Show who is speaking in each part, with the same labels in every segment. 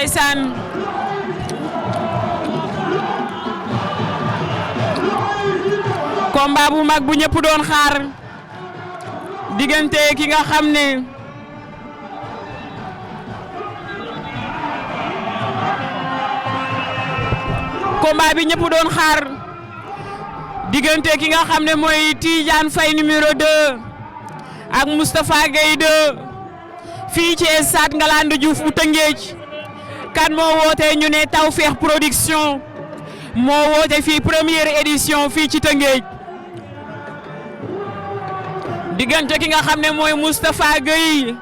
Speaker 1: ndeysaan combat bu mag bu ñëpp doon xaar diggante ki nga xam ne combat bi ñëpp doon xaar diggante ki nga xam ne mooy Tidiane Faye numéro 2 ak Moustapha Gueye 2 fii ci stade Ngalandou Diouf bu Tëngéej kan moo woote ñu ne Tawfekh Production moo woote fii première édition fii ci Tëngéej diggante ki nga xam ne mooy Moustapha Gueye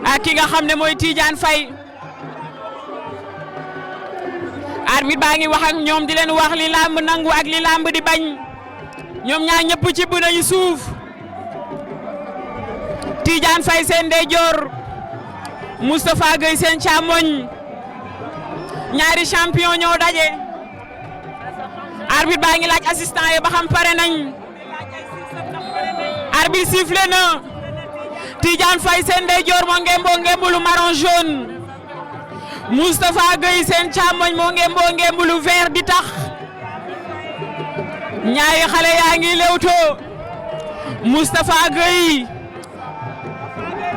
Speaker 1: ak ki nga xam ne mooy Tidiane Faye arbitre baa ngi wax ak ñoom di leen wax li lamb nangu ak li lamb di bañ ñoom ñaar ñëpp ci bu nañu suuf Tidiane Faye seen ndeyjoor Moustapha Gueye seen càmmoñ ñaari champion ñoo daje arbitre baa ngi laaj assistant yi ba xam pare nañ arbitre sifflé na Tidiane Faye seen ndeyjoor moo ngembulu marron jaune Moustapha Gueye seen càmmoñ moo ngembulu vert di tax ñaari xale yaa ngi lewtoo Moustapha Gueye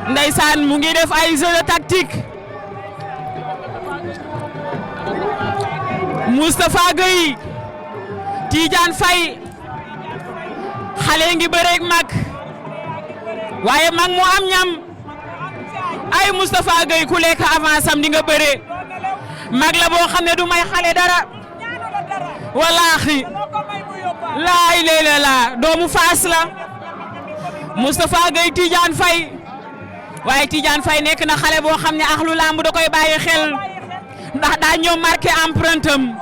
Speaker 1: ndeysaan mu ngi def ay jeu de tactique Moustapha Gueye Tidiane Faye xale ngi bëreeg mag waaye mag mu am ñam ay Moustapha Gueye ku lekk avance am di nga bëre mag la boo xam ne du may xale dara wallaahi laay léeg-léeg la doomu Faas la Moustapha Gueye Tidiane Faye waaye Tidiane Faye nekk na xale boo xam ne axlu lamb da koy bàyyi xel ndax daa ñëw marqué empreinte am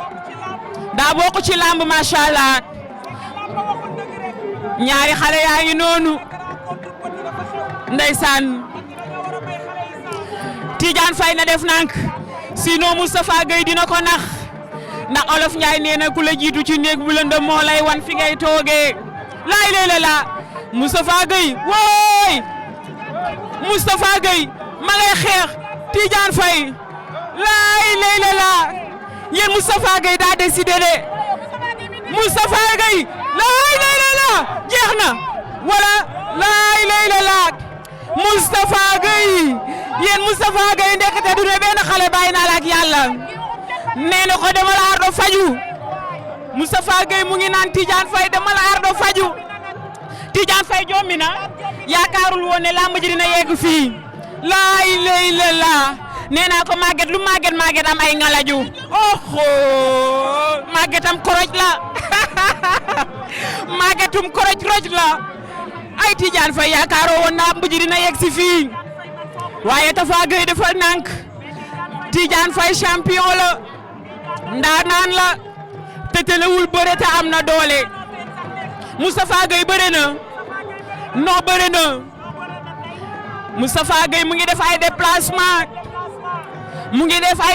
Speaker 1: daa bokk ci lamb macha allah ñaari xale yaa ngi noonu ndeysaan Tidiane Faye na def nank sinon Moustapha Gueye dina ko nax ndax Olof Njaay nee na ku la jiitu ci néeg bu lëndëm moo lay wan fi ngay toogee laay léeg la Moustapha Gueye wooy Moustapha Gueye ma ngay xeex Tidiane Faye laay léeg la yéen Moustapha Gueye daa décidé de Moustapha Gueye laay léeg la jeex na wala laay léeg la Moustapha Gueye yéen Moustapha Gueye ndekete du ne benn xale bàyyi naa la ak yàlla nee na ko dama la ardo faju Moustapha Gueye mu ngi naan Tidiane Faye dama la ardo faju Tidiane Faye jommi na yaakaarul woon ne lamb ji dina yegg fii laay lay la nee naa ko màgget lu màgget am ay ngalaju oho màggetam koroj la màggetum koroj la ay Tidiane Faye yaakaaroo woon na lamb ji dina yegg si fii waaye Tafa Gueye dafa nànk Tidiane Faye champion la ndaanaan la te telewul bëre te am na doole Moustapha Gueye bëre na non bëre na Moustapha Gueye mu ngi def ay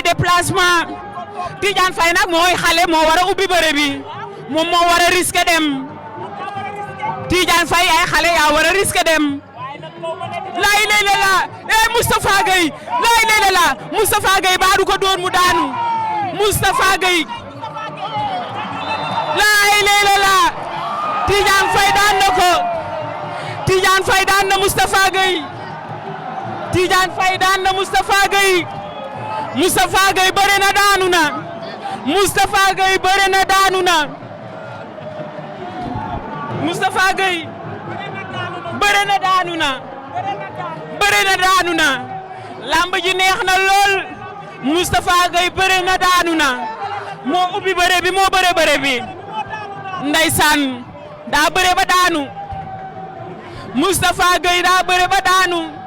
Speaker 1: déplacement Tidiane Faye nag mooy xale moo war a ubbi bëre bi moom moo war a risque dem Tidiane Faye ay xale yaa war a risque dem laay léeg la Moustapha Gueye laay léeg la Moustapha Gueye baadu ko doon mu daanu Moustapha Gueye laay léeg la Tidiane Faye daan na ko Tidiane Faye daan na Moustapha Gueye Tidiane Faye daan na Moustapha Gueye Moustapha Gueye bëre na daanu na Moustapha Gueye bëre na daanu na Moustapha Gueye bëre na daanu na bëre na daanu na lamb ji neex na lool Moustapha Gueye bëre na daanu na moo ubbi bëre bi moo bëre bi ndeysaan daa bëre ba daanu Moustapha Gueye daa bëre ba daanu